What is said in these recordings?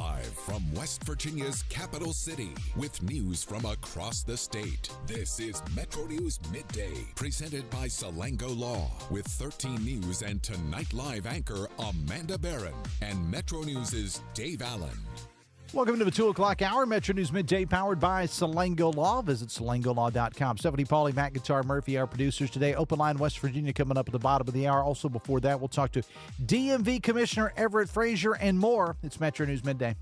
Live from West Virginia's capital city with news from across the state. This is Metro News Midday, presented by Salango Law with 13 News and Tonight Live anchor Amanda Barron and Metro News' Dave Allen. Welcome to the 2 o'clock hour. Metro News Midday, powered by Salango Law. Visit salangolaw.com. Stephanie, Pauly, Matt, Guitar, Murphy, our producers today. Open line West Virginia coming up at the bottom of the hour. Also before that, we'll talk to DMV Commissioner Everett Frazier and more. It's Metro News Midday.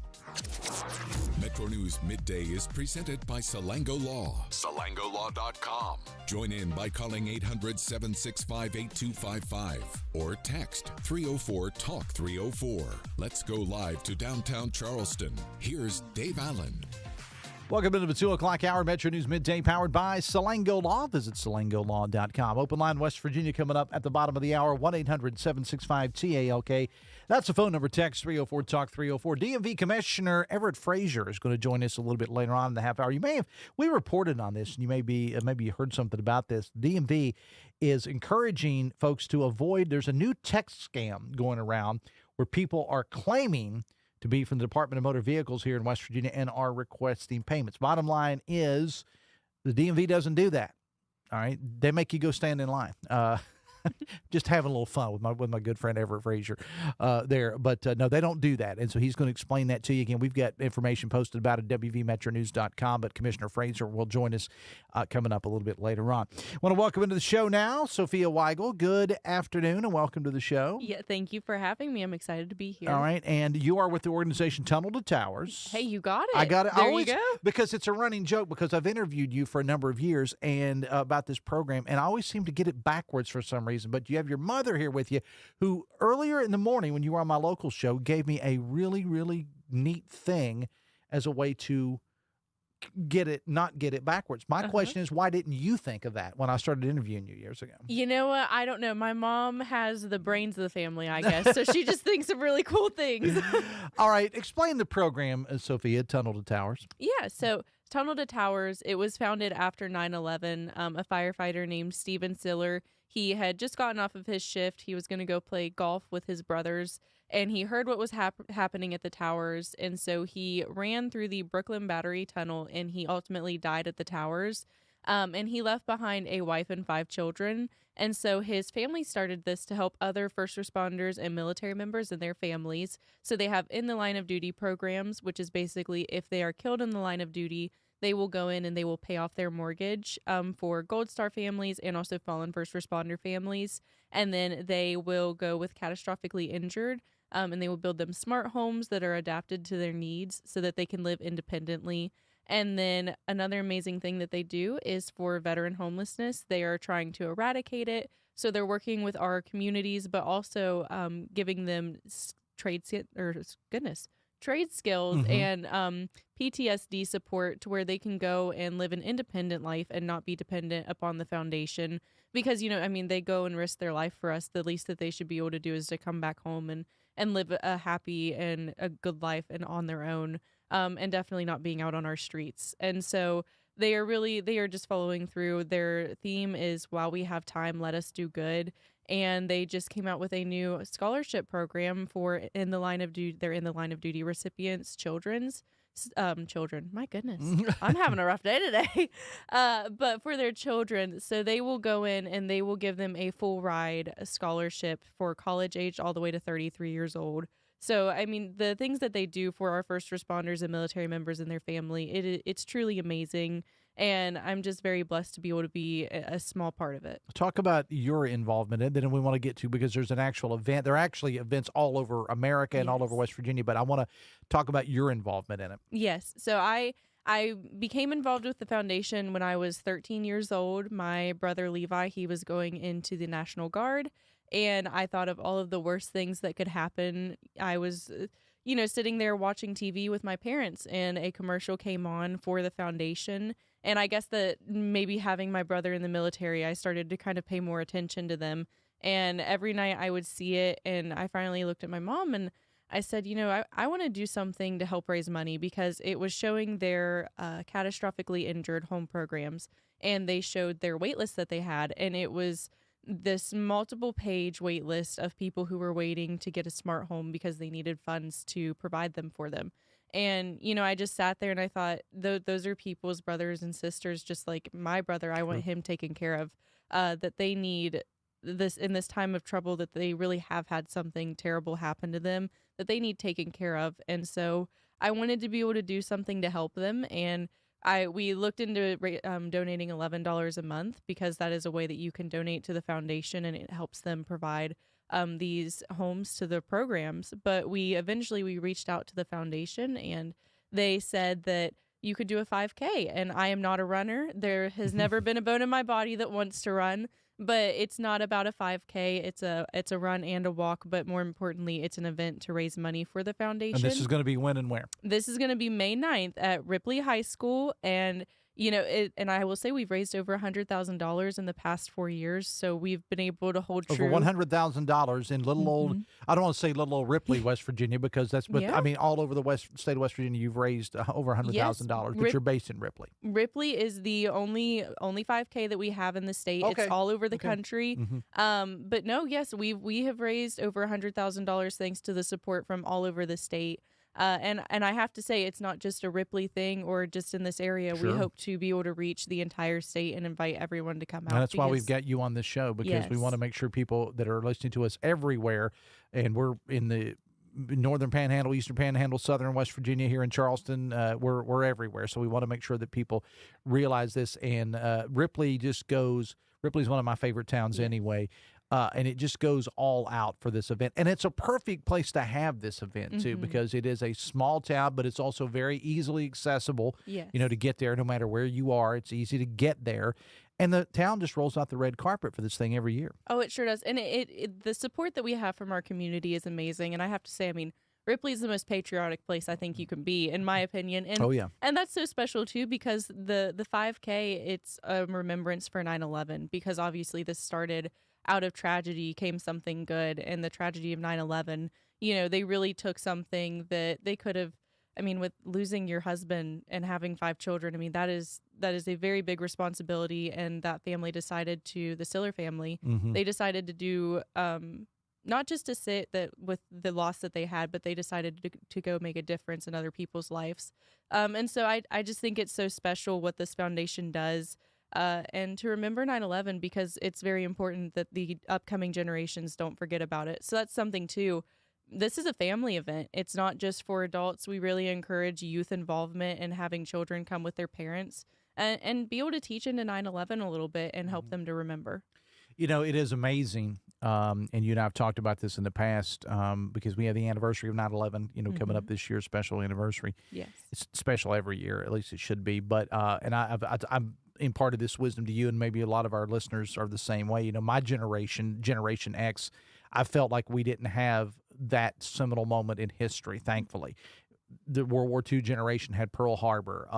Metro News Midday is presented by Salango Law. SalangoLaw.com. Join in by calling 800-765-8255 or text 304-TALK-304. Let's go live to downtown Charleston. Here's Dave Allen. Welcome into the 2 o'clock hour. Metro News Midday, powered by Salango Law. Visit salangolaw.com. Open line West Virginia coming up at the bottom of the hour. 1-800-765-TALK. That's the phone number. Text 304-TALK-304. DMV Commissioner Everett Frazier is going to join us a little bit later on in the half hour. We reported on this, and maybe you heard something about this. DMV is encouraging folks to avoid. There's a new text scam going around where people are claiming to be from the Department of Motor Vehicles here in West Virginia and are requesting payments. Bottom line is the DMV doesn't do that. All right. They make you go stand in line. Just having a little fun with my good friend Everett Frazier there. But no, they don't do that. And so he's going to explain that to you. Again, we've got information posted about it at WVMetroNews.com, but Commissioner Frazier will join us coming up a little bit later on. I want to welcome into the show now Sophia Wigal. Good afternoon and welcome to the show. Yeah, thank you for having me. I'm excited to be here. All right. And you are with the organization Tunnel to Towers. Hey, you got it. I got it. There you go. Because it's a running joke, because I've interviewed you for a number of years and about this program, and I always seem to get it backwards for some reason. But you have your mother here with you, who earlier in the morning when you were on my local show gave me a really, really neat thing as a way to not get it backwards. My question is, why didn't you think of that when I started interviewing you years ago? You know what? I don't know. My mom has the brains of the family, I guess, so she just thinks of really cool things. All right. Explain the program, Sophia, Tunnel to Towers. Yeah, so Tunnel to Towers, it was founded after 9/11. A firefighter named Steven Siller, he had just gotten off of his shift. He was going to go play golf with his brothers, and he heard what was happening at the towers, and so he ran through the Brooklyn Battery Tunnel, and he ultimately died at the towers. And he left behind a wife and 5 children, and so his family started this to help other first responders and military members and their families. So they have in the line of duty programs, which is basically if they are killed in the line of duty, they will go in and they will pay off their mortgage for Gold Star families and also fallen first responder families. And then they will go with catastrophically injured, and they will build them smart homes that are adapted to their needs so that they can live independently. And then another amazing thing that they do is for veteran homelessness. They are trying to eradicate it. So they're working with our communities, but also giving them trade skills and PTSD support to where they can go and live an independent life and not be dependent upon the foundation. Because, they go and risk their life for us. The least that they should be able to do is to come back home and live a happy and a good life and on their own, and definitely not being out on our streets. And so they are just following through. Their theme is, while we have time, let us do good. And they just came out with a new scholarship program for in the line of duty recipients, children. My goodness, I'm having a rough day today. But for their children, so they will go in and they will give them a full ride scholarship for college age all the way to 33 years old. So, the things that they do for our first responders and military members and their family, it's truly amazing. And I'm just very blessed to be able to be a small part of it. Talk about your involvement in it, and we want to get to, because there's an actual event. There are actually events all over America and all over West Virginia, but I want to talk about your involvement in it. Yes. So I became involved with the foundation when I was 13 years old. My brother Levi, he was going into the National Guard, and I thought of all of the worst things that could happen. I was sitting there watching TV with my parents, and a commercial came on for the foundation. And I guess that maybe having my brother in the military, I started to kind of pay more attention to them. And every night I would see it, and I finally looked at my mom and I said, I want to do something to help raise money, because it was showing their catastrophically injured home programs, and they showed their wait list that they had. And it was this multiple page wait list of people who were waiting to get a smart home because they needed funds to provide them for them. And, I just sat there and I thought, those are people's brothers and sisters, just like my brother. I want him taken care of, that they need this in this time of trouble, that they really have had something terrible happen to them, that they need taken care of. And so I wanted to be able to do something to help them. And we looked into donating $11 a month, because that is a way that you can donate to the foundation, and it helps them provide these homes to the programs. But we reached out to the foundation, and they said that you could do a 5K. And I am not a runner. There has never been a bone in my body that wants to run. But it's not about a 5K. It's a run and a walk. But more importantly, it's an event to raise money for the foundation. And this is going to be when and where? This is going to be May 9th at Ripley High School. And and I will say we've raised over $100,000 in the past 4 years. So we've been able to hold true. Over $100,000 in little old, I don't want to say little old Ripley, West Virginia, because that's, but I mean, all over the state of West Virginia, you've raised over $100,000, but you're based in Ripley. Ripley is the only 5K that we have in the state. Okay. It's all over the country. But no, yes, we have raised over $100,000 thanks to the support from all over the state. And I have to say, it's not just a Ripley thing or just in this area. Sure. We hope to be able to reach the entire state and invite everyone to come out. And that's why we've got you on this show, because we want to make sure people that are listening to us everywhere, and we're in the Northern Panhandle, Eastern Panhandle, Southern West Virginia, here in Charleston, we're everywhere. So we want to make sure that people realize this. And Ripley's one of my favorite towns anyway. And it just goes all out for this event. And it's a perfect place to have this event, too, because it is a small town, but it's also very easily accessible, to get there no matter where you are. It's easy to get there. And the town just rolls out the red carpet for this thing every year. Oh, it sure does. And the support that we have from our community is amazing. And I have to say, Ripley's the most patriotic place I think you can be, in my opinion. And, and that's so special, too, because the 5K, it's a remembrance for 9/11, because obviously this started out of tragedy, came something good, and the tragedy of 9/11, they really took something that they could have, with losing your husband and having 5 children, that is a very big responsibility. And that family decided the Siller family, they decided to do, not just to sit with the loss that they had, but they decided to go make a difference in other people's lives. And so I just think it's so special what this foundation does. And to remember 9/11, because it's very important that the upcoming generations don't forget about it. So that's something, too. This is a family event. It's not just for adults. We really encourage youth involvement and having children come with their parents and be able to teach into 9/11 a little bit and help them to remember. It is amazing, and you and I have talked about this in the past, because we have the anniversary of 9/11, coming up this year, special anniversary. Yes. It's special every year, at least it should be. But and I'm imparted this wisdom to you, and maybe a lot of our listeners are the same way. My Generation X, I felt like we didn't have that seminal moment in history, thankfully. The World War II generation had Pearl Harbor,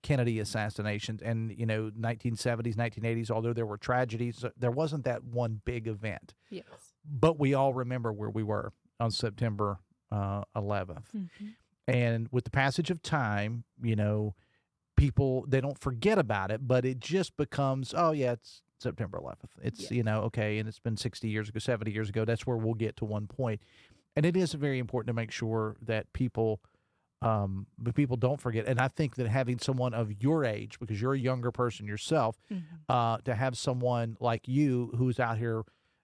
Kennedy assassinations, and 1970s, 1980s. Although there were tragedies, there wasn't that one big event. Yes. But we all remember where we were on September 11th, and with the passage of time, people, they don't forget about it, but it just becomes, it's September 11th. It's okay, and it's been 60 years ago, 70 years ago. That's where we'll get to one point, and it is very important to make sure that people don't forget. And I think that having someone of your age, because you're a younger person yourself, to have someone like you who's out here,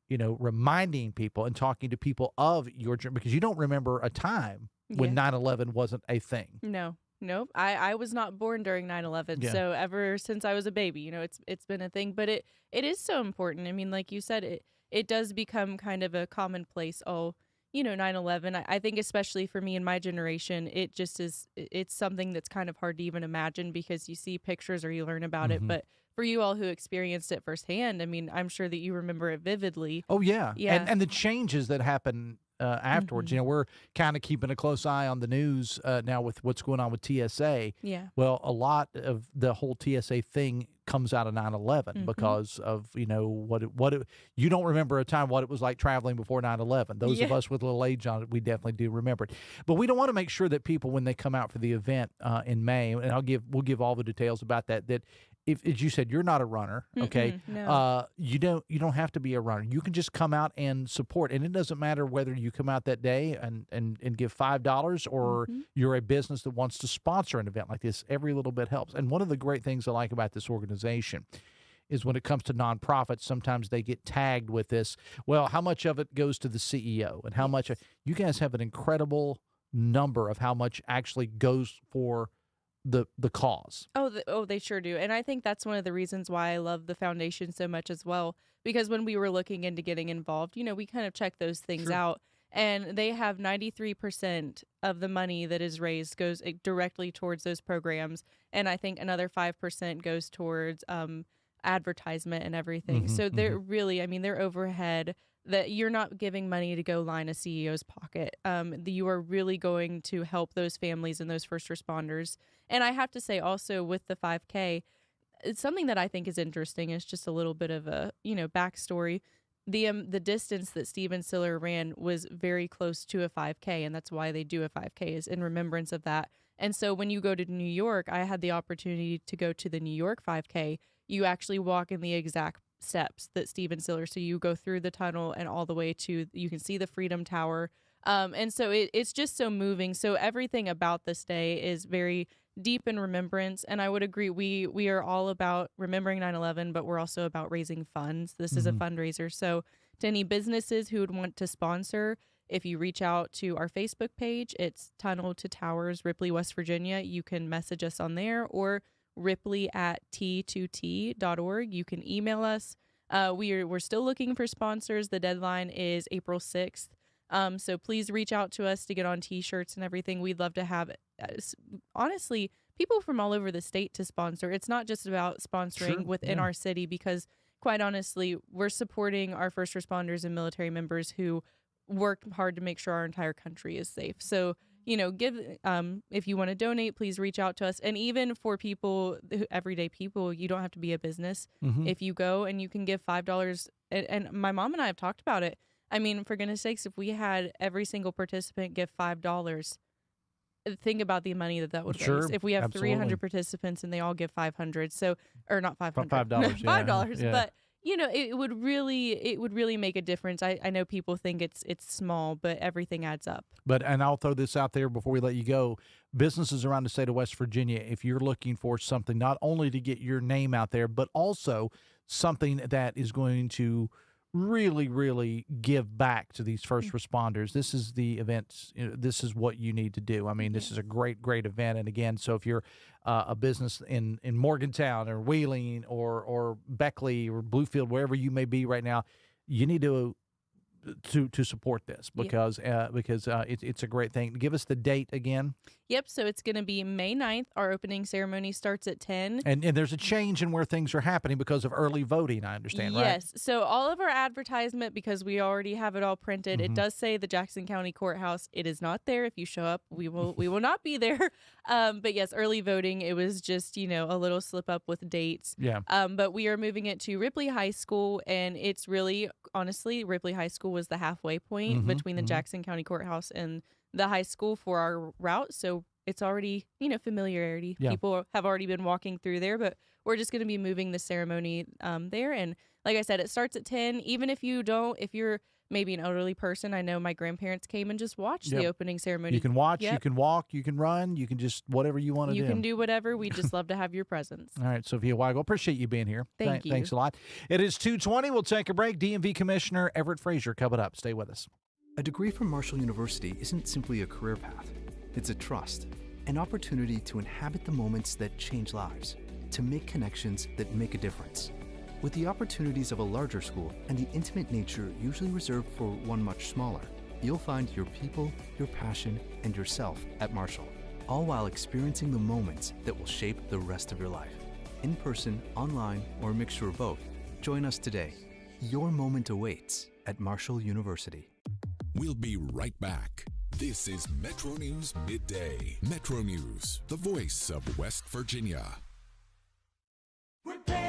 reminding people and talking to people of your, because you don't remember a time when 9/11 wasn't a thing. No. Nope. I was not born during 9/11. So ever since I was a baby, it's been a thing. But it is so important. Like you said, it does become kind of a commonplace. 9/11. I think especially for me and my generation, it just is. It's something that's kind of hard to even imagine, because you see pictures or you learn about it. But for you all who experienced it firsthand, I'm sure that you remember it vividly. Oh yeah. And the changes that happen afterwards. We're kind of keeping a close eye on the news now with what's going on with TSA. Yeah. Well, a lot of the whole TSA thing comes out of 9/11 because of, you don't remember a time what it was like traveling before 9/11. Those of us with a little age on it, we definitely do remember it. But we don't want to make sure that people, when they come out for the event in May, and we'll give all the details about that if, as you said, you're not a runner, okay? No. You don't have to be a runner. You can just come out and support, and it doesn't matter whether you come out that day and give $5 or you're a business that wants to sponsor an event like this. Every little bit helps. And one of the great things I like about this organization is when it comes to nonprofits, sometimes they get tagged with this. Well, how much of it goes to the CEO, and how much? You guys have an incredible number of how much actually goes for the cause. They sure do. And I think that's one of the reasons why I love the foundation so much as well, because when we were looking into getting involved, we kind of checked those things out, and they have 93% of the money that is raised goes directly towards those programs, and I think another 5% goes towards advertisement and everything. So they're really, their overhead, that you're not giving money to go line a CEO's pocket. You are really going to help those families and those first responders. And I have to say also with the 5K, it's something that I think is interesting. It's just a little bit of a, backstory. The distance that Stephen Siller ran was very close to a 5K, and that's why they do a 5K, is in remembrance of that. And so when you go to New York, I had the opportunity to go to the New York 5K. You actually walk in the exact steps that Stephen Siller. So you go through the tunnel and all the way to, you can see the Freedom Tower. And so it's just so moving. So everything about this day is very deep in remembrance. And I would agree, we are all about remembering 9/11, but we're also about raising funds. This is a fundraiser. So to any businesses who would want to sponsor, if you reach out to our Facebook page, it's Tunnel to Towers, Ripley, West Virginia. You can message us on there, or ripley@t2t.org. You can email us. We're still looking for sponsors. The deadline is April 6th. So please reach out to us to get on T-shirts and everything. We'd love to have, honestly, people from all over the state to sponsor. It's not just about sponsoring within our city, because quite honestly, we're supporting our first responders and military members who work hard to make sure our entire country is safe. So, if you want to donate, please reach out to us. And even for people, everyday people, you don't have to be a business. If you go and you can give $5, and my mom and I have talked about it. For goodness sakes, if we had every single participant give $5, think about the money that would raise. If we have 300 participants and they all give 500, or not 500, $5, $5, but it would really make a difference. I know people think it's small, but everything adds up. And I'll throw this out there before we let you go. Businesses around the state of West Virginia, if you're looking for something not only to get your name out there, but also something that is going to really, really give back to these first responders, this is the event. This is what you need to do. This is a great, great event. And again, so if you're a business in Morgantown or Wheeling or Beckley or Bluefield, wherever you may be right now, you need to support this because it's a great thing. Give us the date again. Yep, so it's going to be May 9th. Our opening ceremony starts at 10. And there's a change in where things are happening because of early voting, I understand, right? Yes, so all of our advertisement, because we already have it all printed, it does say the Jackson County Courthouse. It is not there. If you show up, we will not be there. But yes, early voting, it was just, a little slip up with dates. Yeah. But we are moving it to Ripley High School, and it's really, honestly, Ripley High School was the halfway point between the Jackson County Courthouse and the high school for our route. So it's already, familiarity. Yeah. People have already been walking through there, but we're just going to be moving the ceremony there. And like I said, it starts at 10. Even if you're maybe an elderly person, I know my grandparents came and just watched the opening ceremony. You can watch, you can walk, you can run, you can just whatever you want to do. You can do whatever. We just love to have your presence. All right, Sophia Wigal, appreciate you being here. Thank you. Thanks a lot. It is 2:20. We'll take a break. DMV Commissioner Everett Frazier coming up. Stay with us. A degree from Marshall University isn't simply a career path. It's a trust, an opportunity to inhabit the moments that change lives, to make connections that make a difference. With the opportunities of a larger school and the intimate nature usually reserved for one much smaller, you'll find your people, your passion, and yourself at Marshall, all while experiencing the moments that will shape the rest of your life. In person, online, or a mixture of both, join us today. Your moment awaits at Marshall University. We'll be right back. This is Metro News Midday. Metro News, the voice of West Virginia. Repair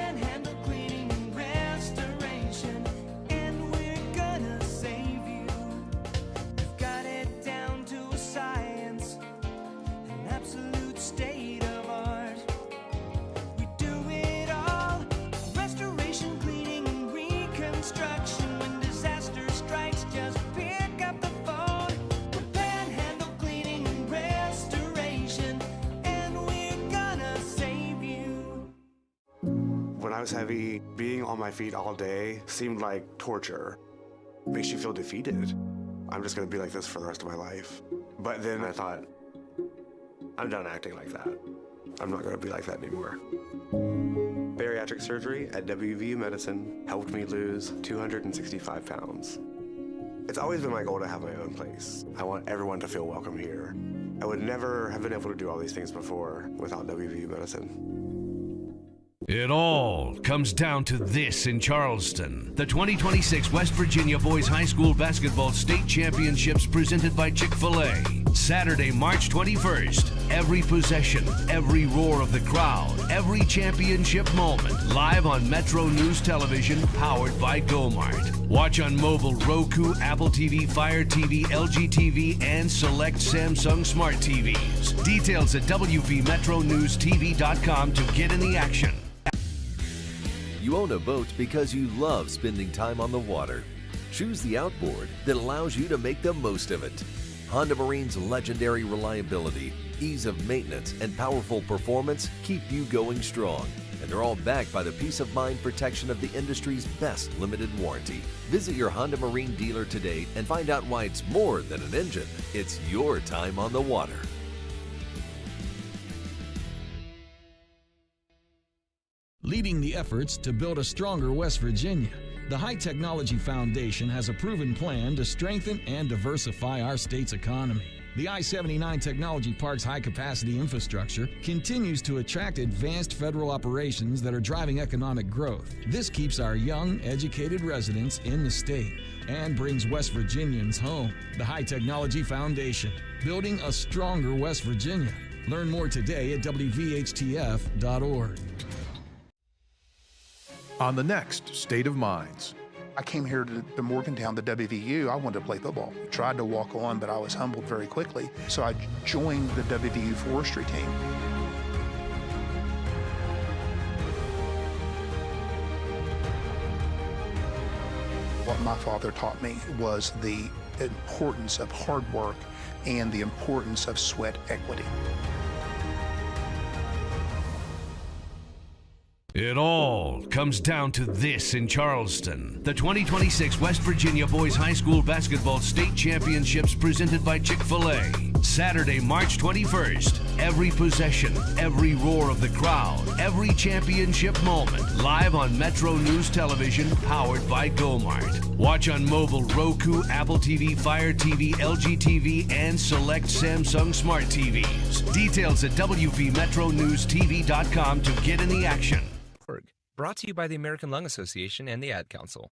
When I was heavy, being on my feet all day seemed like torture. It makes you feel defeated. I'm just going to be like this for the rest of my life. But then I thought, I'm done acting like that. I'm not going to be like that anymore. Bariatric surgery at WV Medicine helped me lose 265 pounds. It's always been my goal to have my own place. I want everyone to feel welcome here. I would never have been able to do all these things before without WV Medicine. It all comes down to this in Charleston. The 2026 West Virginia Boys High School Basketball State Championships presented by Chick-fil-A. Saturday, March 21st. Every possession, every roar of the crowd, every championship moment. Live on Metro News Television, powered by GoMart. Watch on mobile, Roku, Apple TV, Fire TV, LG TV, and select Samsung Smart TVs. Details at WVMetroNewsTV.com to get in the action. You own a boat because you love spending time on the water. Choose the outboard that allows you to make the most of it. Honda Marine's legendary reliability, ease of maintenance, and powerful performance keep you going strong. And they're all backed by the peace of mind protection of the industry's best limited warranty. Visit your Honda Marine dealer today and find out why it's more than an engine. It's your time on the water. Leading the efforts to build a stronger West Virginia, the High Technology Foundation has a proven plan to strengthen and diversify our state's economy. The I-79 Technology Park's high-capacity infrastructure continues to attract advanced federal operations that are driving economic growth. This keeps our young, educated residents in the state and brings West Virginians home. The High Technology Foundation, building a stronger West Virginia. Learn more today at WVHTF.org. On the next State of Minds. I came here to Morgantown, the WVU. I wanted to play football. Tried to walk on, but I was humbled very quickly. So I joined the WVU forestry team. What my father taught me was the importance of hard work and the importance of sweat equity. It all comes down to this in Charleston. The 2026 West Virginia Boys High School Basketball State Championships presented by Chick-fil-A. Saturday, March 21st. Every possession, every roar of the crowd, every championship moment. Live on Metro News Television, powered by GoMart. Watch on mobile, Roku, Apple TV, Fire TV, LG TV, and select Samsung Smart TVs. Details at WVMetroNewsTV.com to get in the action. Brought to you by the American Lung Association and the Ad Council.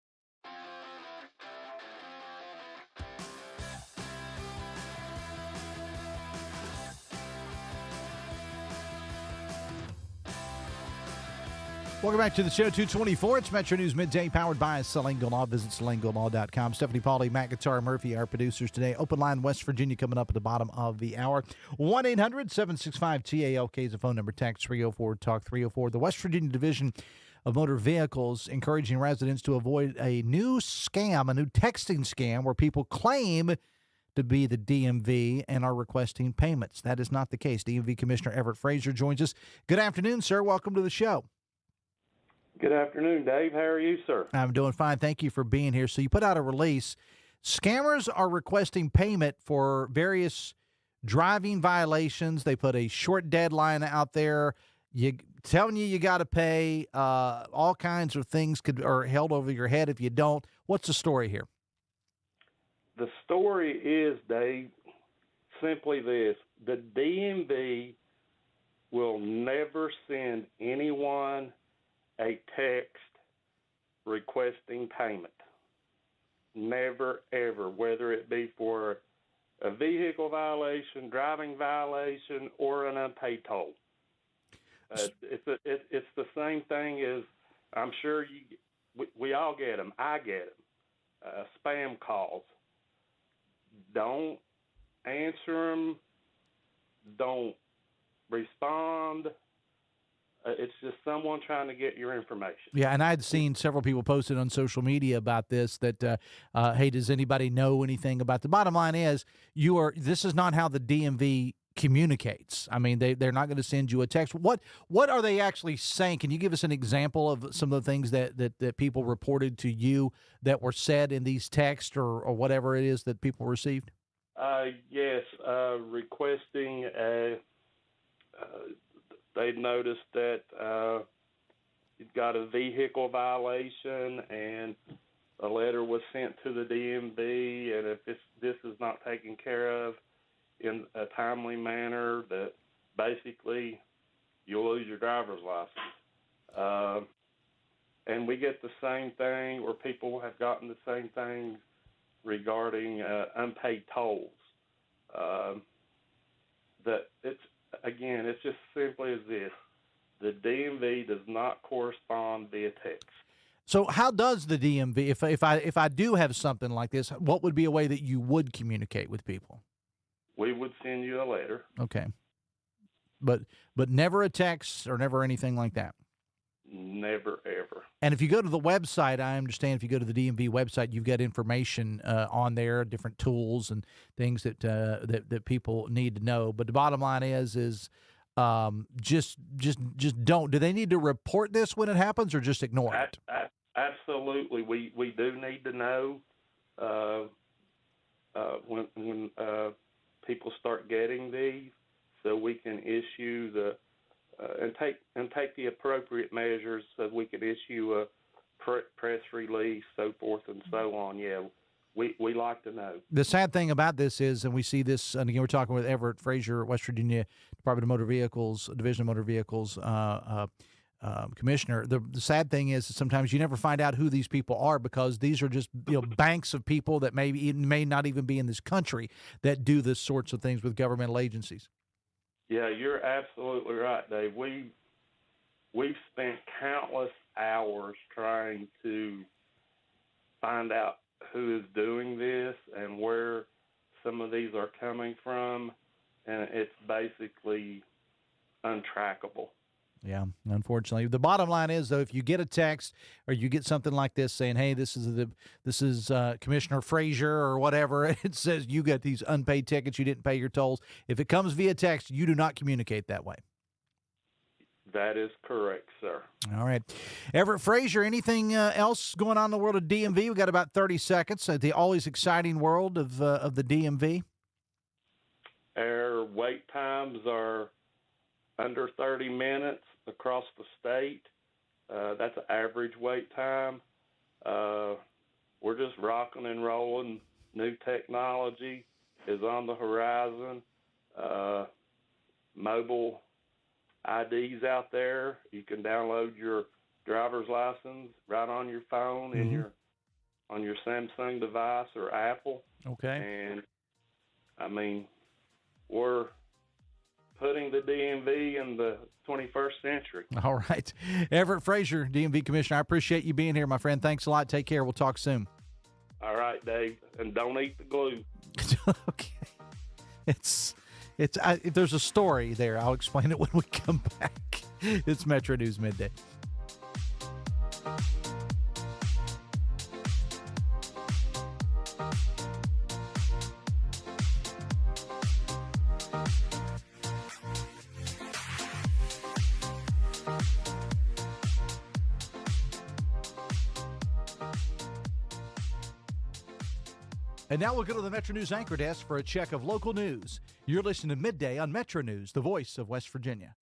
Welcome back to the show, 224. It's Metro News Midday, powered by Solango Law. Visit SolangoLaw.com. Stephanie Pauly, Matt Guitar Murphy, our producers today. Open line West Virginia coming up at the bottom of the hour. 1-800-765-TALK is the phone number. Text 304-TALK 304. The West Virginia Division of Motor Vehicles encouraging residents to avoid a new scam, a new texting scam where people claim to be the DMV and are requesting payments. That is not the case. DMV Commissioner Everett Frazier joins us. Good afternoon, sir. Welcome to the show. Good afternoon, Dave. How are you, sir? I'm doing fine. Thank you for being here. So you put out a release. Scammers are requesting payment for various driving violations. They put a short deadline out there. Telling you got to pay. All kinds of things are held over your head if you don't. What's the story here? The story is, Dave, simply this. The DMV will never send anyone a text requesting payment. Never, ever, whether it be for a vehicle violation, driving violation, or an unpaid toll. It's the same thing as, I'm sure we all get them. I get them. Spam calls. Don't answer them. Don't respond. It's just someone trying to get your information. Yeah, and I'd seen several people posted on social media about this that, hey, does anybody know anything about the bottom line is this is not how the DMV communicates. I mean, they're not going to send you a text. What are they actually saying? Can you give us an example of some of the things that people reported to you that were said in these texts or whatever it is that people received? Yes, requesting they noticed that you've got a vehicle violation and a letter was sent to the DMV, and if this is not taken care of in a timely manner, that basically you'll lose your driver's license. And we get the same thing, or people have gotten the same thing regarding unpaid tolls. That it's just simply as this: the DMV does not correspond via text. So how does the DMV, if I do have something like this, what would be a way that you would communicate with people? We would send you a letter. Okay. But never a text or never anything like that? Never, ever. And if you go to the website, I understand if you go to the DMV website, you've got information on there, different tools and things that people need to know. But the bottom line is just don't. Do they need to report this when it happens, or just ignore it? Absolutely, we do need to know when people start getting these, so we can issue the and take the appropriate measures, so we can issue a press release, so forth and so on. Yeah. We like to know. The sad thing about this is, and we see this, and again, we're talking with Everett Frazier, West Virginia Department of Motor Vehicles, Division of Motor Vehicles Commissioner. The sad thing is that sometimes you never find out who these people are, because these are just banks of people that may not even be in this country that do this sorts of things with governmental agencies. Yeah, you're absolutely right, Dave. We've spent countless hours trying to find out who is doing this and where some of these are coming from, and it's basically untrackable. Yeah, unfortunately. The bottom line is, though, if you get a text or you get something like this saying, "Hey, this is Commissioner Frazier," or whatever, it says you got these unpaid tickets, you didn't pay your tolls. If it comes via text, you do not communicate that way. That is correct, sir. All right. Everett Frazier, anything else going on in the world of DMV? We've got about 30 seconds. The always exciting world of the DMV. Our wait times are under 30 minutes across the state. That's an average wait time. We're just rocking and rolling. New technology is on the horizon. Mobile IDs out there. You can download your driver's license right on your phone and on your Samsung device or Apple. Okay. And I mean, we're putting the DMV in the 21st century. All right. Everett Frazier, DMV Commissioner, I appreciate you being here, my friend. Thanks a lot. Take care. We'll talk soon. All right, Dave. And don't eat the glue. Okay. If there's a story there, I'll explain it when we come back. It's Metro News Midday. And now we'll go to the Metro News Anchor Desk for a check of local news. You're listening to Midday on Metro News, the voice of West Virginia.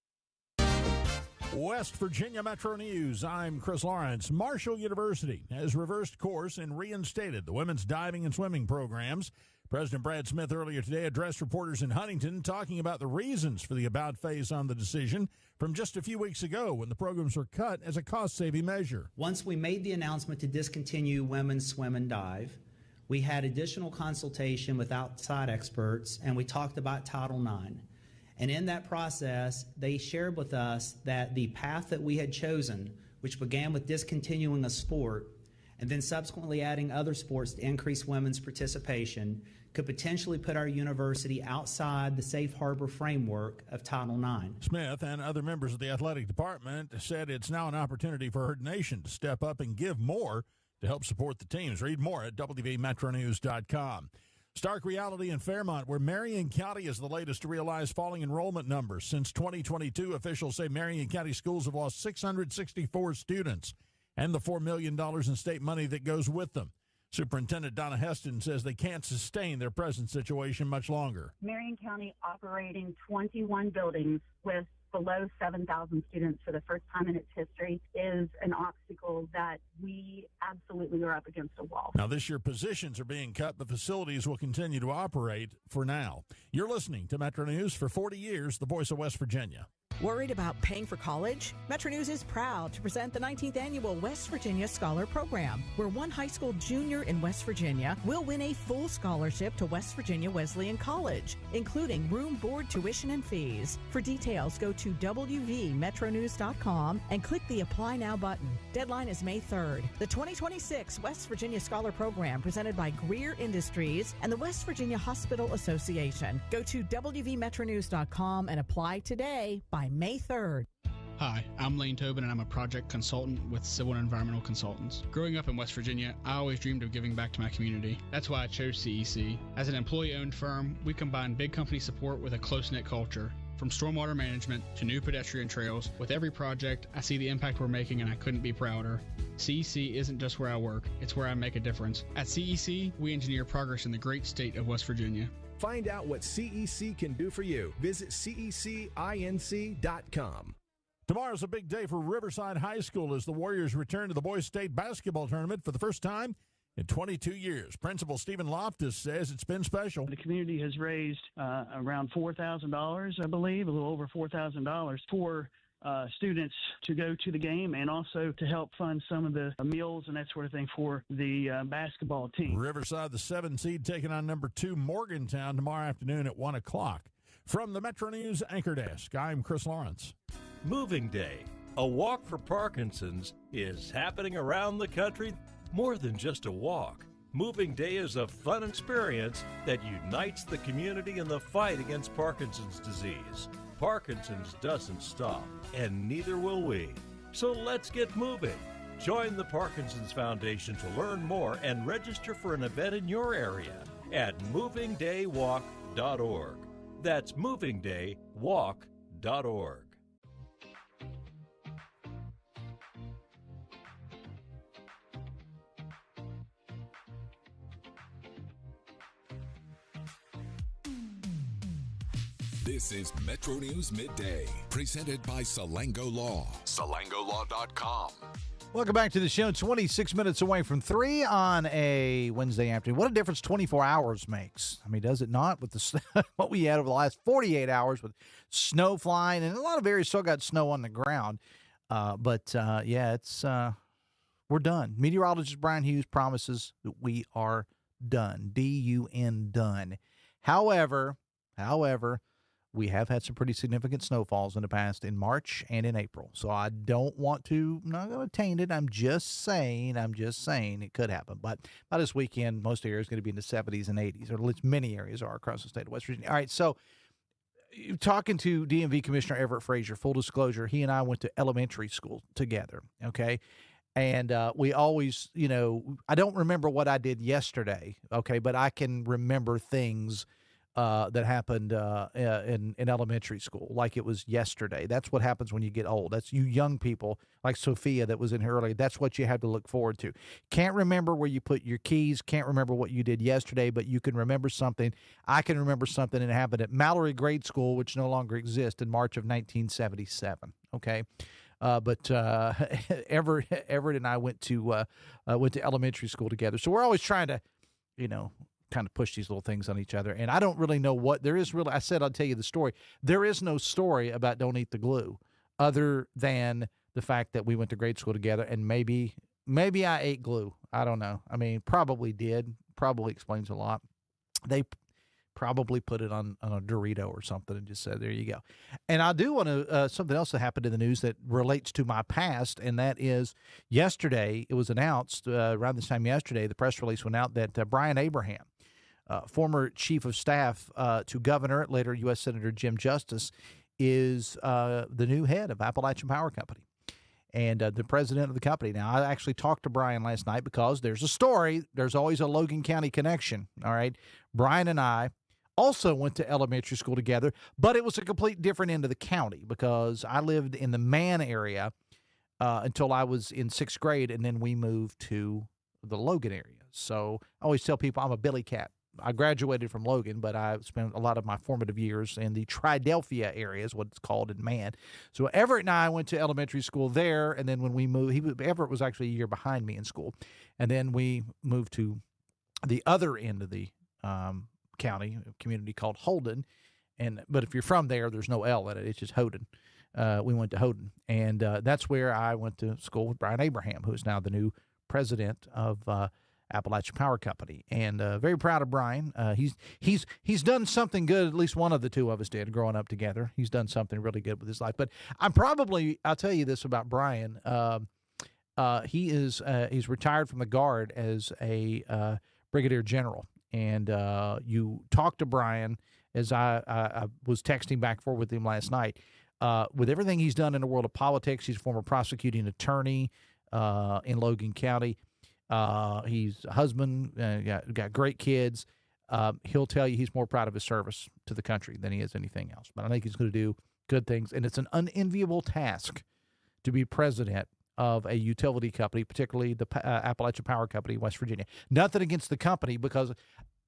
West Virginia Metro News. I'm Chris Lawrence. Marshall University has reversed course and reinstated the women's diving and swimming programs. President Brad Smith earlier today addressed reporters in Huntington talking about the reasons for the about face on the decision from just a few weeks ago when the programs were cut as a cost-saving measure. Once we made the announcement to discontinue women's swim and dive, we had additional consultation with outside experts, and we talked about Title IX. And in that process, they shared with us that the path that we had chosen, which began with discontinuing a sport and then subsequently adding other sports to increase women's participation, could potentially put our university outside the safe harbor framework of Title IX. Smith and other members of the athletic department said it's now an opportunity for Herd Nation to step up and give more to help support the teams. Read more at WVMetroNews.com. Stark reality in Fairmont, where Marion County is the latest to realize falling enrollment numbers. Since 2022, officials say Marion County schools have lost 664 students and the $4 million in state money that goes with them. Superintendent Donna Heston says they can't sustain their present situation much longer. Marion County operating 21 buildings with below 7,000 students for the first time in its history is an obstacle that we absolutely are up against a wall. Now, this year, positions are being cut, but facilities will continue to operate for now. You're listening to Metro News for 40 years, the voice of West Virginia. Worried about paying for college? Metro News is proud to present the 19th Annual West Virginia Scholar Program, where one high school junior in West Virginia will win a full scholarship to West Virginia Wesleyan College, including room, board, tuition, and fees. For details, go to WVMetroNews.com and click the Apply Now button. Deadline is May 3rd. The 2026 West Virginia Scholar Program, presented by Greer Industries and the West Virginia Hospital Association. Go to WVMetroNews.com and apply today by May 3rd. Hi, I'm Lane Tobin, and I'm a project consultant with Civil and Environmental Consultants. Growing up in West Virginia, I always dreamed of giving back to my community. That's why I chose CEC. As an employee-owned firm, we combine big company support with a close-knit culture. From stormwater management to new pedestrian trails, with every project, I see the impact we're making, and I couldn't be prouder. CEC isn't just where I work, it's where I make a difference. At CEC, we engineer progress in the great state of West Virginia. Find out what CEC can do for you. Visit cecinc.com. Tomorrow's a big day for Riverside High School as the Warriors return to the boys' state basketball tournament for the first time in 22 years. Principal Stephen Loftus says it's been special. The community has raised around $4,000, I believe, a little over $4,000 for students to go to the game and also to help fund some of the meals and that sort of thing for the basketball team. Riverside, the 7 seed, taking on number 2 Morgantown tomorrow afternoon at 1 o'clock. From the Metro News Anchor Desk, I'm Chris Lawrence. Moving Day, a walk for Parkinson's, is happening around the country. More than just a walk. Moving Day is a fun experience that unites the community in the fight against Parkinson's disease. Parkinson's doesn't stop, and neither will we. So let's get moving. Join the Parkinson's Foundation to learn more and register for an event in your area at movingdaywalk.org. That's movingdaywalk.org. This is Metro News Midday, presented by Solango Law. SolangoLaw.com. Welcome back to the show. 26 minutes away from 3 on a Wednesday afternoon. What a difference 24 hours makes. I mean, does it not? With the what we had over the last 48 hours with snow flying, and a lot of areas still got snow on the ground. Yeah, it's we're done. Meteorologist Brian Hughes promises that we are done. D-U-N, done. However, we have had some pretty significant snowfalls in the past in March and in April. So I don't want to, I'm not going to taint it. I'm just saying it could happen. But by this weekend, most areas are going to be in the 70s and 80s, or at least many areas are across the state of West Virginia. All right, so talking to DMV Commissioner Everett Frazier, full disclosure, he and I went to elementary school together, okay? And we always, I don't remember what I did yesterday, okay, but I can remember things that happened in elementary school, like it was yesterday. That's what happens when you get old. That's you young people, like Sophia that was in here earlier. That's what you have to look forward to. Can't remember where you put your keys. Can't remember what you did yesterday, but you can remember something. I can remember something that happened at Mallory Grade School, which no longer exists, in March of 1977. Okay. Everett and I went to elementary school together. So we're always trying to, kind of push these little things on each other. And I don't really know what there is really. I said I'll tell you the story. There is no story about Don't Eat the Glue other than the fact that we went to grade school together, and maybe I ate glue. I don't know. I mean, probably did. Probably explains a lot. They probably put it on a Dorito or something and just said, there you go. And I do want to, something else that happened in the news that relates to my past, and that is yesterday, it was announced, around this time yesterday, the press release went out that Brian Abraham, former chief of staff to Governor, later U.S. Senator Jim Justice, is the new head of Appalachian Power Company. and the president of the company. Now, I actually talked to Brian last night because there's a story. There's always a Logan County connection, all right? Brian and I also went to elementary school together, but it was a complete different end of the county because I lived in the Man area until I was in 6th grade, and then we moved to the Logan area. So I always tell people I'm a Billy Cat. I graduated from Logan, but I spent a lot of my formative years in the Triadelphia area, is what it's called in Man. So Everett and I went to elementary school there, and then when we moved, Everett was actually a year behind me in school, and then we moved to the other end of the county, a community called Holden. But if you're from there, there's no L in it. It's just Holden. We went to Holden, and that's where I went to school with Brian Abraham, who is now the new president of Appalachian Power Company, and very proud of Brian. He's done something good. At least one of the two of us did growing up together. He's done something really good with his life. But I'll tell you this about Brian. He's retired from the Guard as a brigadier general, and you talk to Brian, as I was texting back and forth with him last night. With everything he's done in the world of politics, he's a former prosecuting attorney in Logan County. He's a husband, got great kids. He'll tell you he's more proud of his service to the country than he is anything else. But I think he's going to do good things, and it's an unenviable task to be president of a utility company, particularly the Appalachian Power Company in West Virginia. Nothing against the company, because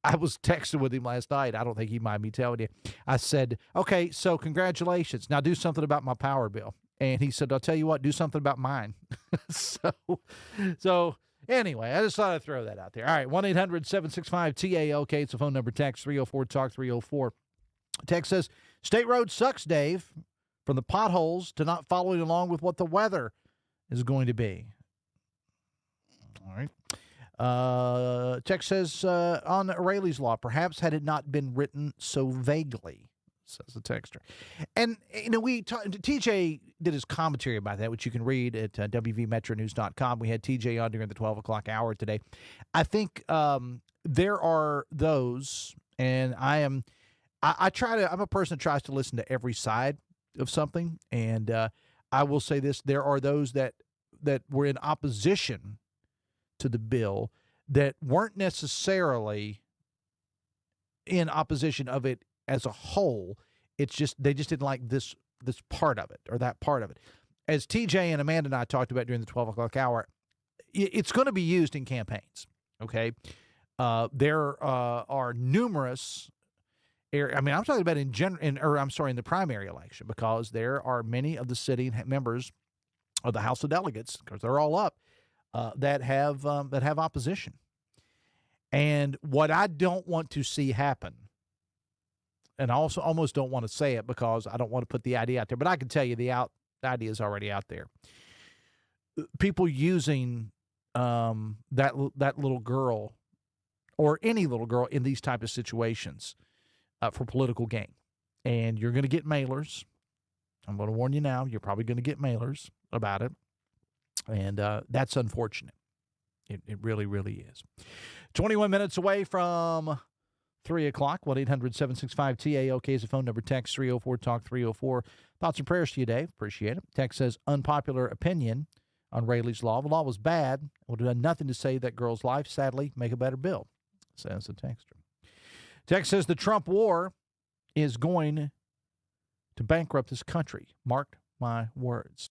I was texting with him last night. I don't think he mind me telling you. I said, okay, so congratulations. Now do something about my power bill. And he said, I'll tell you what, do something about mine. So anyway, I just thought I'd throw that out there. All right, 1-800-765-TALK. It's the phone number. Text 304-TALK-304. Text says, State Road sucks, Dave, from the potholes to not following along with what the weather is going to be. All right. Text says, on Rayleigh's Law, perhaps had it not been written so vaguely, says the texter. And, TJ did his commentary about that, which you can read at WVMetroNews.com. We had TJ on during the 12 o'clock hour today. I think there are those, and I'm a person that tries to listen to every side of something, and I will say this, there are those that were in opposition to the bill that weren't necessarily in opposition of it as a whole. It's just they just didn't like this part of it or that part of it. As TJ and Amanda and I talked about during the 12 o'clock hour, it's going to be used in campaigns, okay? There are numerous I'm talking about in the primary election, because there are many of the sitting members of the House of Delegates, because they're all up, that have opposition. And what I don't want to see happen, and I also almost don't want to say it because I don't want to put the idea out there, but I can tell you the idea is already out there. People using that little girl or any little girl in these type of situations for political gain. And you're going to get mailers. I'm going to warn you now, you're probably going to get mailers about it. And that's unfortunate. It really, really is. 21 minutes away from 3 o'clock. 1-800-765-TALK is the phone number. Text 304-TALK-304. Thoughts and prayers to you, Dave. Appreciate it. Text says, unpopular opinion on Rayleigh's Law. The law was bad. It would have done nothing to save that girl's life. Sadly, make a better bill, says the texter. Text says, the Trump war is going to bankrupt this country. Mark my words.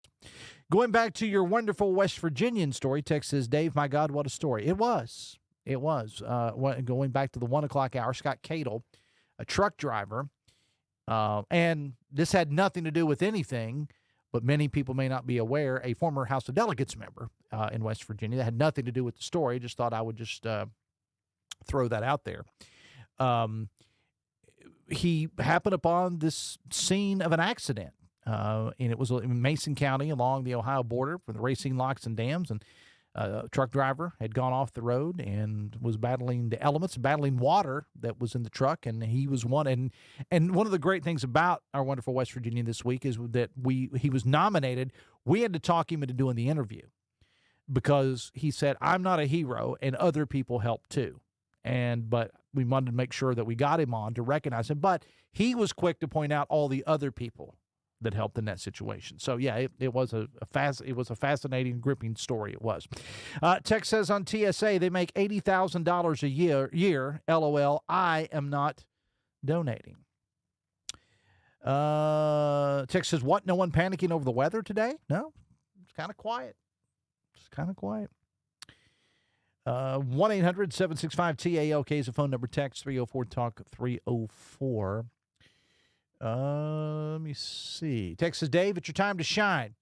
Going back to your wonderful West Virginian story, text says, Dave, my God, what a story. It was. Going back to the 1 o'clock hour, Scott Cadle, a truck driver, and this had nothing to do with anything, but many people may not be aware, a former House of Delegates member in West Virginia. That had nothing to do with the story. Just thought I would just throw that out there. He happened upon this scene of an accident, and it was in Mason County along the Ohio border for the Racine Locks and Dams, and a truck driver had gone off the road and was battling the elements, battling water that was in the truck, and he was one. And one of the great things about our wonderful West Virginia this week is that he was nominated. We had to talk him into doing the interview because he said, I'm not a hero, and other people helped too. But we wanted to make sure that we got him on to recognize him. But he was quick to point out all the other people that helped in that situation. So yeah, it was a fascinating, gripping story. It was. Text says on TSA they make $80,000 a year. LOL. I am not donating. Text says what? No one panicking over the weather today? No, it's kind of quiet. 1-800-765-TALK is the phone number. Text 304-TALK-304. Let me see. Text says, Dave, it's your time to shine.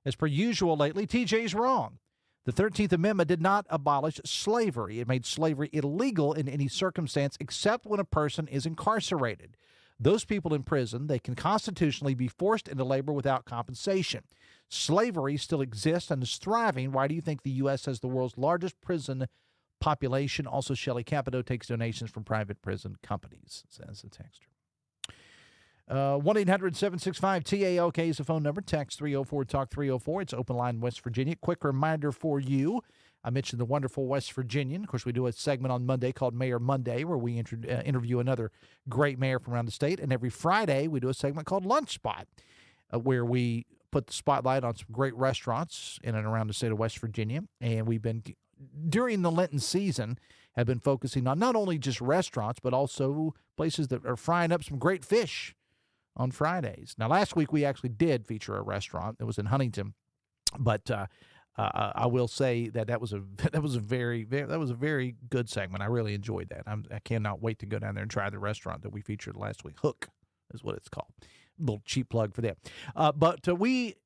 As per usual lately, TJ's wrong. The 13th Amendment did not abolish slavery. It made slavery illegal in any circumstance except when a person is incarcerated. Those people in prison, they can constitutionally be forced into labor without compensation. Slavery still exists and is thriving. Why do you think the U.S. has the world's largest prison population? Also, Shelley Capito takes donations from private prison companies, says the texter. 1-800-765-TALK is the phone number. Text 304-TALK-304. It's open line West Virginia. Quick reminder for you. I mentioned the wonderful West Virginian. Of course, we do a segment on Monday called Mayor Monday where we interview another great mayor from around the state. And every Friday, we do a segment called Lunch Spot where we put the spotlight on some great restaurants in and around the state of West Virginia. And we've been, during the Lenten season, have been focusing on not only just restaurants, but also places that are frying up some great fish on Fridays. Now, last week we actually did feature a restaurant that was in Huntington, but I will say that was a very good segment. I really enjoyed that. I cannot wait to go down there and try the restaurant that we featured last week. Hook is what it's called. A little cheap plug for that. But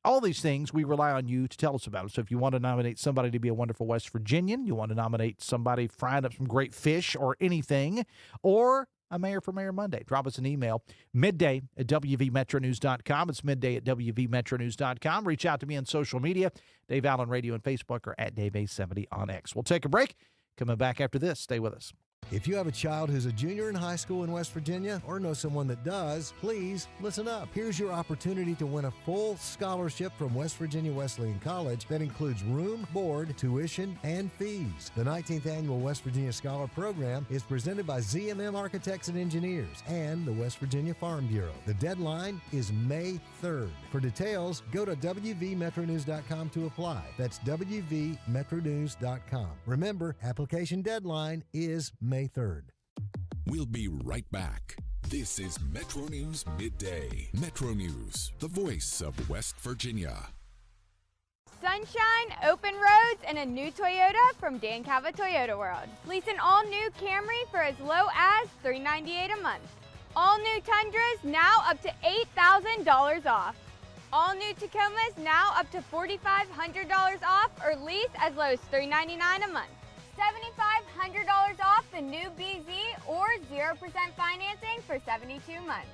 all these things, we rely on you to tell us about it. So if you want to nominate somebody to be a wonderful West Virginian, you want to nominate somebody frying up some great fish or anything, or a mayor for Mayor Monday, drop us an email, midday@wvmetronews.com. It's midday@wvmetronews.com. Reach out to me on social media, Dave Allen Radio and Facebook, or at DaveA70 on X. We'll take a break. Coming back after this. Stay with us. If you have a child who's a junior in high school in West Virginia or know someone that does, please listen up. Here's your opportunity to win a full scholarship from West Virginia Wesleyan College that includes room, board, tuition, and fees. The 19th Annual West Virginia Scholar Program is presented by ZMM Architects and Engineers and the West Virginia Farm Bureau. The deadline is May 3rd. For details, go to WVMetroNews.com to apply. That's WVMetroNews.com. Remember, application deadline is May 3rd. We'll be right back. This is Metro News Midday. Metro News, the voice of West Virginia. Sunshine, open roads, and a new Toyota from Dan Calva Toyota World. Lease an all-new Camry for as low as $398 a month. All new Tundras now up to $8,000 off. All new Tacomas now up to $4,500 off or lease as low as $399 a month. $7,500 off the new BZ or 0% financing for 72 months.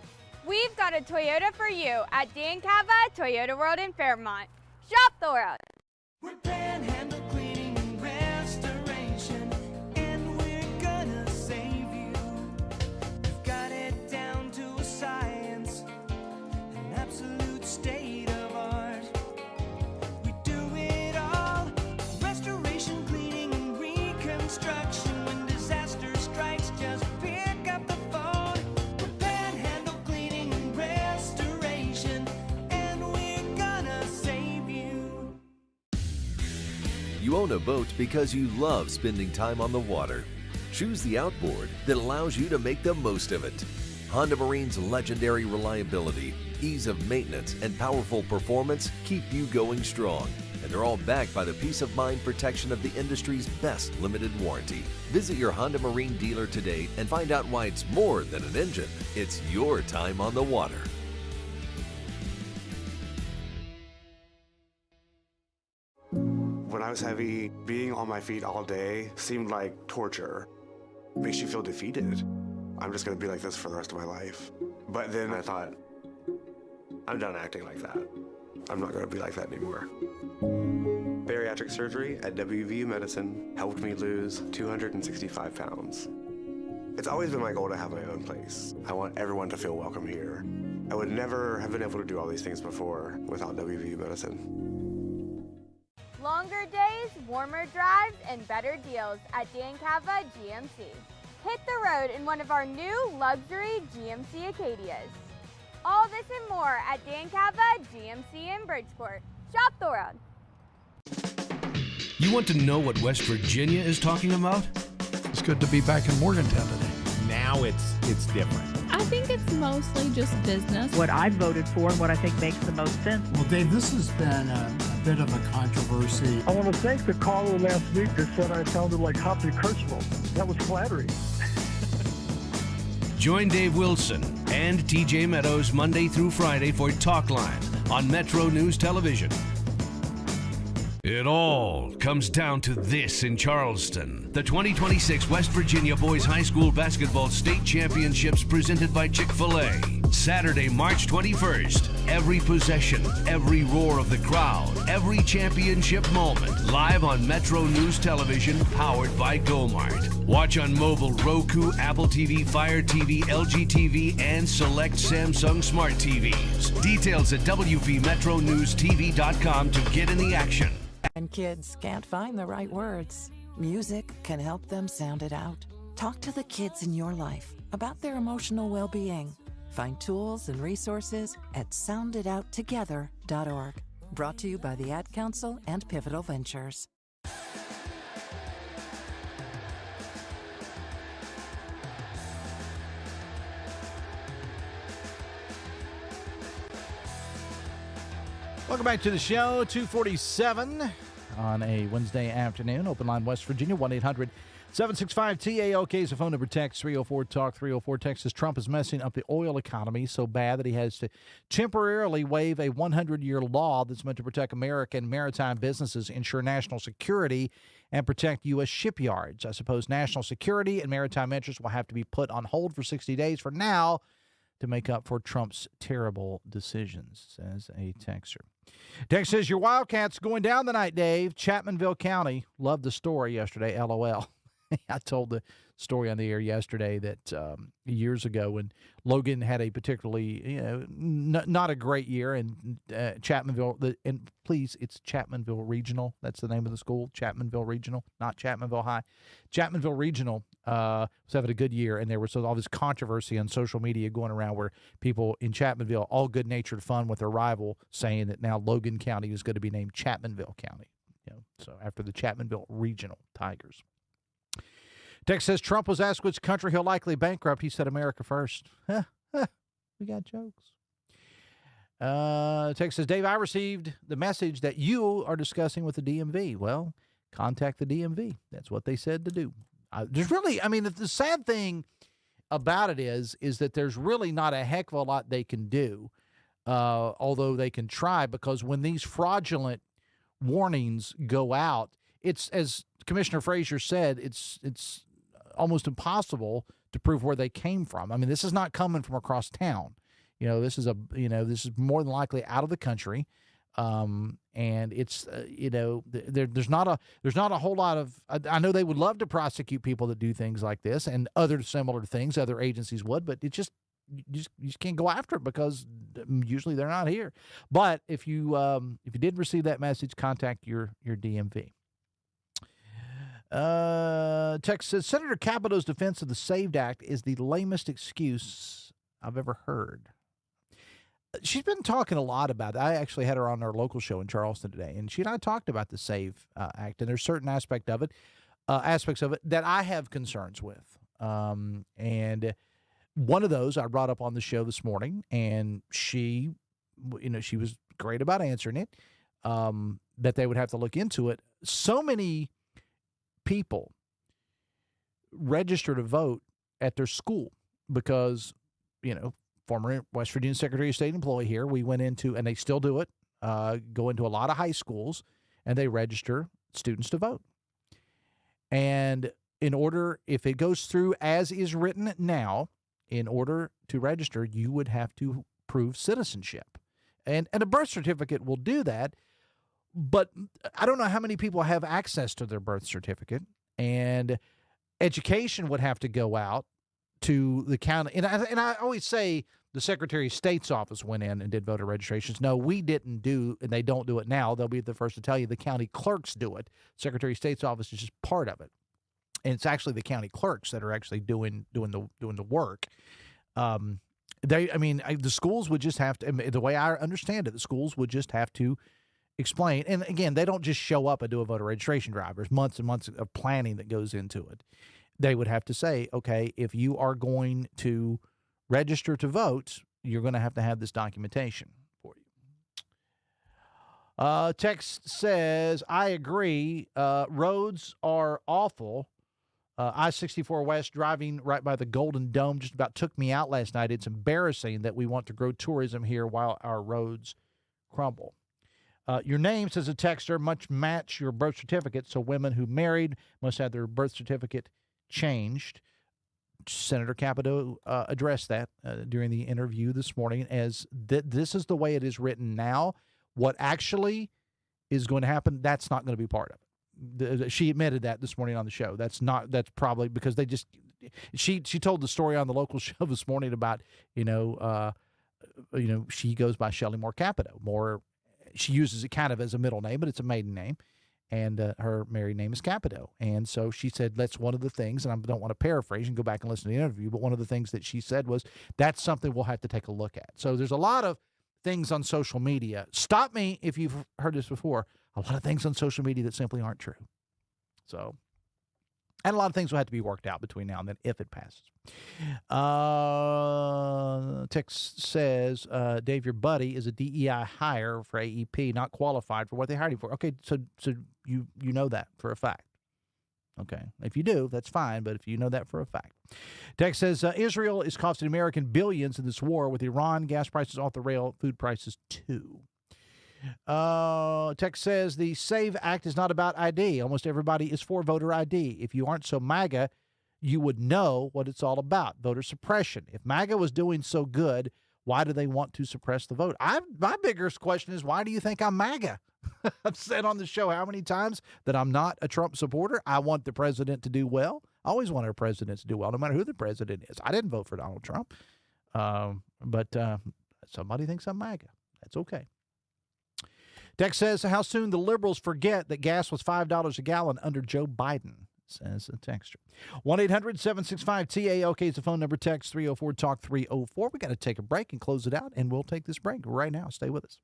We've got a Toyota for you at Dan Calva Toyota World in Fairmont. Shop the world. We're Panhandle Cleaning and Restoration, and we're gonna save you. We've got it down to a science, an absolute state of art. We do it all, restoration, cleaning, and reconstruction. When disaster strikes, just pick up the phone. We're Panhandle Cleaning and Restoration, and we're gonna save you. You own a boat because you love spending time on the water. Choose the outboard that allows you to make the most of it. Honda Marine's legendary reliability, ease of maintenance, and powerful performance keep you going strong. And they're all backed by the peace of mind protection of the industry's best limited warranty. Visit your Honda Marine dealer today and find out why it's more than an engine. It's your time on the water. When I was heavy, being on my feet all day seemed like torture. It makes you feel defeated. I'm just gonna be like this for the rest of my life. But then I thought, I'm done acting like that. I'm not gonna be like that anymore. Bariatric surgery at WV Medicine helped me lose 265 pounds. It's always been my goal to have my own place. I want everyone to feel welcome here. I would never have been able to do all these things before without WV Medicine. Longer days, warmer drives, and better deals at Dan Calva GMC. Hit the road in one of our new luxury GMC Acadias. All this and more at Dan Cava GMC in Bridgeport. Shop the world. You want to know what West Virginia is talking about? It's good to be back in Morgantown today. Now it's different. I think it's mostly just business. What I voted for and what I think makes the most sense. Well, Dave, this has been a bit of a controversy. I want to thank the caller last week that said I sounded like Hoppy Kercheval. That was flattering. Join Dave Wilson and TJ Meadows Monday through Friday for Talk Line on Metro News Television. It all comes down to this in Charleston. The 2026 West Virginia Boys High School Basketball State Championships presented by Chick-fil-A. Saturday, March 21st. Every possession, every roar of the crowd, every championship moment. Live on Metro News Television, powered by GoMart. Watch on mobile, Roku, Apple TV, Fire TV, LG TV, and select Samsung Smart TVs. Details at WVMetroNewsTV.com to get in the action. And kids can't find the right words. Music can help them sound it out. Talk to the kids in your life about their emotional well-being. Find tools and resources at sounditouttogether.org. Brought to you by the Ad Council and Pivotal Ventures. Welcome back to the show. 2:47 on a Wednesday afternoon. Open line West Virginia, 1-800-765-TALK is the phone number. Text 304-TALK, 304. Texas. Trump is messing up the oil economy so bad that he has to temporarily waive a 100-year law that's meant to protect American maritime businesses, ensure national security, and protect U.S. shipyards. I suppose national security and maritime interests will have to be put on hold for 60 days for now to make up for Trump's terrible decisions, says a texter. Text says, your Wildcats going down tonight, Dave. Chapmanville County. Loved the story yesterday, LOL. I told the story on the air yesterday that years ago when Logan had a particularly, not a great year, and Chapmanville, and please, it's Chapmanville Regional. That's the name of the school, Chapmanville Regional, not Chapmanville High. Chapmanville Regional was having a good year, and there was all this controversy on social media going around where people in Chapmanville, all good-natured fun with their rival, saying that now Logan County is going to be named Chapmanville County. So after the Chapmanville Regional Tigers. Text says, Trump was asked which country he'll likely bankrupt. He said America first. We got jokes. Text says, Dave, I received the message that you are discussing with the DMV. Well, contact the DMV. That's what they said to do. There's really, the sad thing about it is that there's really not a heck of a lot they can do, although they can try, because when these fraudulent warnings go out, it's, as Commissioner Frazier said, it's almost impossible to prove where they came from. This is not coming from across town. This is more than likely out of the country. And it's, there's not a whole lot of, I know they would love to prosecute people that do things like this and other similar things, other agencies would, but it just, you just can't go after it because usually they're not here. But if you did receive that message, contact your DMV. Text says, Senator Capito's defense of the SAVED Act is the lamest excuse I've ever heard. She's been talking a lot about it. I actually had her on our local show in Charleston today, and she and I talked about the SAVE Act, and there's certain aspects of it that I have concerns with. And one of those I brought up on the show this morning, and she was great about answering it, that they would have to look into it. So many people register to vote at their school because, former West Virginia Secretary of State employee here, we went into, and they still do it, go into a lot of high schools, and they register students to vote. And if it goes through as is written now, in order to register, you would have to prove citizenship. And a birth certificate will do that, but I don't know how many people have access to their birth certificate, and education would have to go out to the county. And I always say the Secretary of State's office went in and did voter registrations. No, we didn't do, and they don't do it now. They'll be the first to tell you the county clerks do it. Secretary of State's office is just part of it. And it's actually the county clerks that are actually doing the work. The schools would just have to, the way I understand it, the schools would just have to explain. And again, they don't just show up and do a voter registration drive. There's months and months of planning that goes into it. They would have to say, okay, if you are going to register to vote, you're going to have this documentation for you. Text says, I agree. Roads are awful. I-64 West driving right by the Golden Dome just about took me out last night. It's embarrassing that we want to grow tourism here while our roads crumble. Your name, says a texter, must match your birth certificate, so women who married must have their birth certificate changed. Senator Capito addressed that during the interview this morning as this is the way it is written now. What actually is going to happen, that's not going to be part of it. She admitted that this morning on the show. That's probably because they just she told the story on the local show this morning about she goes by Shelley Moore Capito. She uses it kind of as a middle name, but it's a maiden name, and her married name is Capito. And so she said that's one of the things, and I don't want to paraphrase and go back and listen to the interview, but one of the things that she said was that's something we'll have to take a look at. So there's a lot of things on social media. Stop me if you've heard this before. A lot of things on social media that simply aren't true. So, and a lot of things will have to be worked out between now and then if it passes. Text says, Dave, your buddy is a DEI hire for AEP, not qualified for what they hired him for. Okay, so you know that for a fact. Okay, if you do, that's fine, but if you know that for a fact. Text says, Israel is costing American billions in this war with Iran, gas prices off the rail, food prices too. Text says the SAVE Act is not about ID. Almost everybody is for voter ID. If you aren't so MAGA, you would know what it's all about, voter suppression. If MAGA was doing so good, why do they want to suppress the vote? My biggest question is, why do you think I'm MAGA? I've said on the show how many times that I'm not a Trump supporter. I want the president to do well. I always want our president to do well, no matter who the president is. I didn't vote for Donald Trump, but somebody thinks I'm MAGA. That's okay. Text says, how soon the liberals forget that gas was $5 a gallon under Joe Biden, says a texter. 1-800-765-TALK is the phone number. Text 304-TALK-304. We got to take a break and close it out, and we'll take this break right now. Stay with us.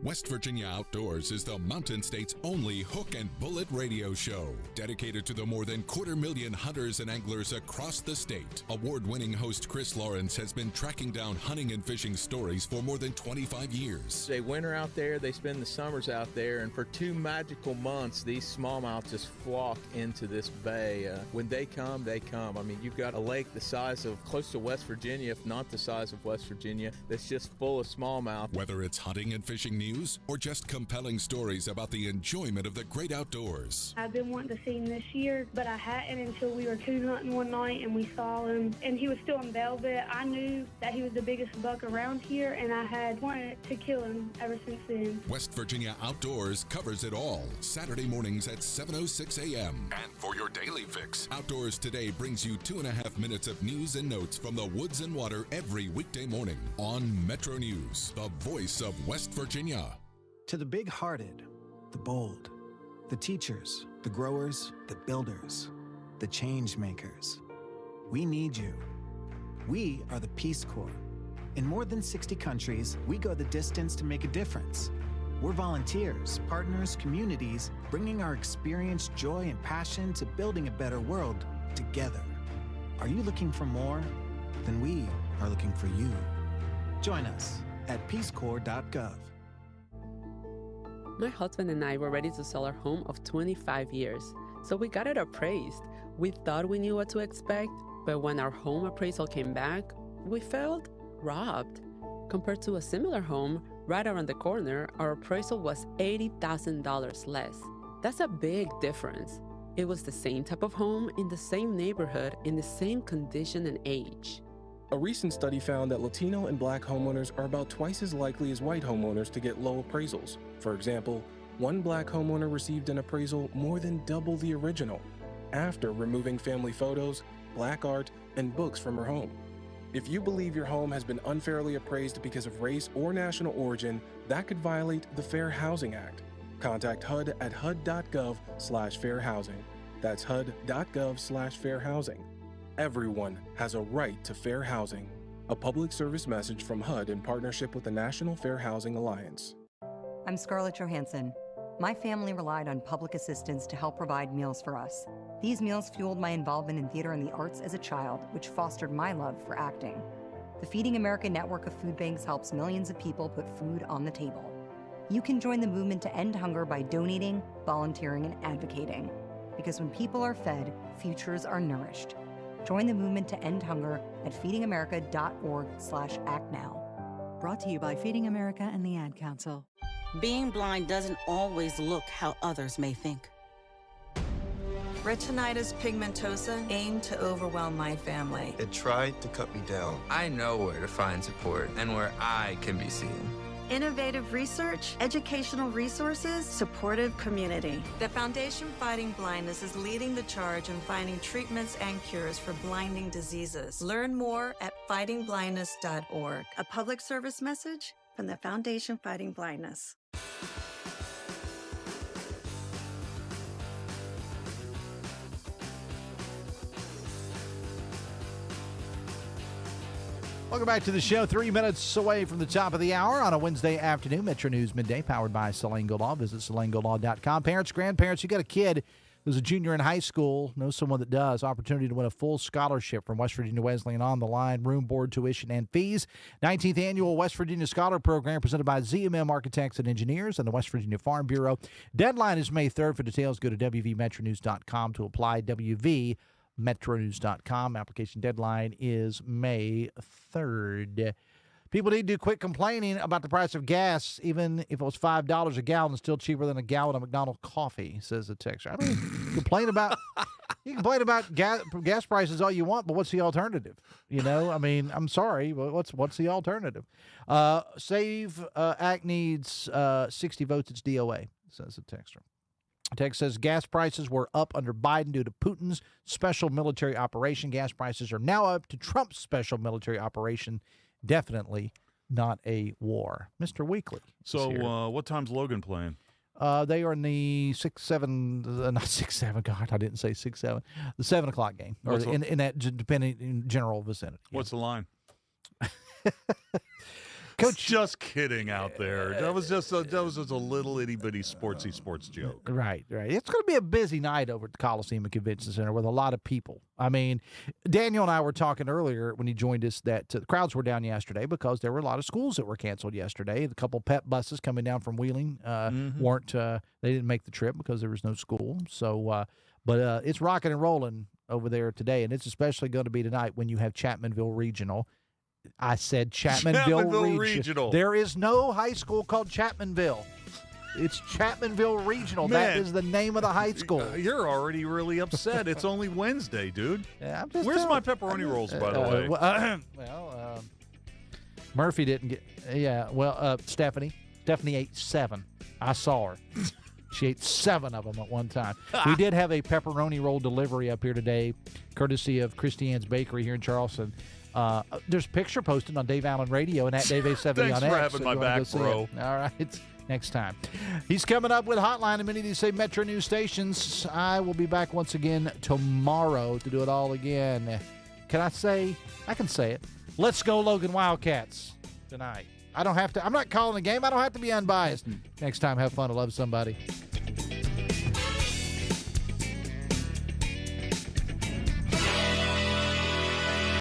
West Virginia Outdoors is the Mountain State's only hook and bullet radio show, dedicated to the more than 250,000 hunters and anglers across the state. Award-winning host Chris Lawrence has been tracking down hunting and fishing stories for more than 25 years. They winter out there, they spend the summers out there, and for 2 magical months, these smallmouth just flock into this bay. When they come, they come. I mean, you've got a lake the size of close to West Virginia, if not the size of West Virginia, that's just full of smallmouth. Whether it's hunting and fishing news or just compelling stories about the enjoyment of the great outdoors. I've been wanting to see him this year, but I hadn't until we were coon hunting one night and we saw him, and he was still in velvet. I knew that he was the biggest buck around here, and I had wanted to kill him ever since then. West Virginia Outdoors covers it all, Saturday mornings at 7:06 a.m. And for your daily fix, Outdoors Today brings you 2.5 minutes of news and notes from the woods and water every weekday morning on Metro News, the voice of West Virginia. To the big-hearted, the bold, the teachers, the growers, the builders, the change makers, we need you. We are the Peace Corps. In more than 60 countries, we go the distance to make a difference. We're volunteers, partners, communities, bringing our experience, joy, and passion to building a better world together. Are you looking for more? Then we are looking for you. Join us at peacecorps.gov. My husband and I were ready to sell our home of 25 years, so we got it appraised. We thought we knew what to expect, but when our home appraisal came back, we felt robbed. Compared to a similar home right around the corner, our appraisal was $80,000 less. That's a big difference. It was the same type of home in the same neighborhood in the same condition and age. A recent study found that Latino and Black homeowners are about twice as likely as white homeowners to get low appraisals. For example, one Black homeowner received an appraisal more than double the original after removing family photos, Black art, and books from her home. If you believe your home has been unfairly appraised because of race or national origin, that could violate the Fair Housing Act. Contact HUD at hud.gov/fairhousing. That's hud.gov/fairhousing. Everyone has a right to fair housing. A public service message from HUD in partnership with the National Fair Housing Alliance. I'm Scarlett Johansson. My family relied on public assistance to help provide meals for us. These meals fueled my involvement in theater and the arts as a child, which fostered my love for acting. The Feeding America network of food banks helps millions of people put food on the table. You can join the movement to end hunger by donating, volunteering, and advocating. Because when people are fed, futures are nourished. Join the movement to end hunger at feedingamerica.org/actnow. Brought to you by Feeding America and the Ad Council. Being blind doesn't always look how others may think. Retinitis pigmentosa aimed to overwhelm my family. It tried to cut me down. I know where to find support and where I can be seen. Innovative research, educational resources, supportive community. The Foundation Fighting Blindness is leading the charge in finding treatments and cures for blinding diseases. Learn more at fightingblindness.org. A public service message from the Foundation Fighting Blindness. Welcome back to the show. 3 minutes away from the top of the hour on a Wednesday afternoon. Metro News Midday, powered by Solango Law. Visit solangolaw.com. Parents, grandparents, you got a kid who's a junior in high school, know someone that does. Opportunity to win a full scholarship from West Virginia Wesleyan on the line. Room, board, tuition, and fees. 19th Annual West Virginia Scholar Program presented by ZMM Architects and Engineers and the West Virginia Farm Bureau. Deadline is May 3rd. For details, go to WVMetroNews.com to apply. WVMetroNews.com. Application deadline is May 3rd. People need to quit complaining about the price of gas, even if it was $5 a gallon, it's still cheaper than a gallon of McDonald's coffee, says the texter. I mean, complain about gas prices all you want, but what's the alternative? You know, I mean, I'm sorry, but what's the alternative? Save Act needs 60 votes. It's DOA, says the texter. Text says gas prices were up under Biden due to Putin's special military operation. Gas prices are now up to Trump's special military operation. Definitely not a war. Mr. Weekly. So what time's Logan playing? They are in the 6-7, not 6-7, God, I didn't say 6-7, the 7 o'clock game, or in that depending in general vicinity. What's the line? Coach, just kidding out there. That was just a little itty bitty sports joke. Right. It's going to be a busy night over at the Coliseum and Convention Center with a lot of people. I mean, Daniel and I were talking earlier when he joined us that the crowds were down yesterday because there were a lot of schools that were canceled yesterday. The couple PEP buses coming down from Wheeling weren't. They didn't make the trip because there was no school. So, but it's rocking and rolling over there today, and it's especially going to be tonight when you have Chapmanville Regional. I said Chapmanville Regional. There is no high school called Chapmanville. It's Chapmanville Regional. Man, that is the name of the high school. You're already really upset. It's only Wednesday, dude. Yeah, Where's my pepperoni rolls, by the way? Murphy didn't get. Yeah, well, Stephanie ate 7. I saw her. She ate 7 of them at one time. We did have a pepperoni roll delivery up here today, courtesy of Christiane's Bakery here in Charleston. There's a picture posted on Dave Allen Radio and at Dave A70 Thanks on for X. having my back, bro. All right, next time. He's coming up with Hotline and many of these same Metro News stations. I will be back once again tomorrow to do it all again. Can I say? I can say it. Let's go Logan Wildcats tonight. I don't have to. I'm not calling the game. I don't have to be unbiased. Next time, have fun and love somebody.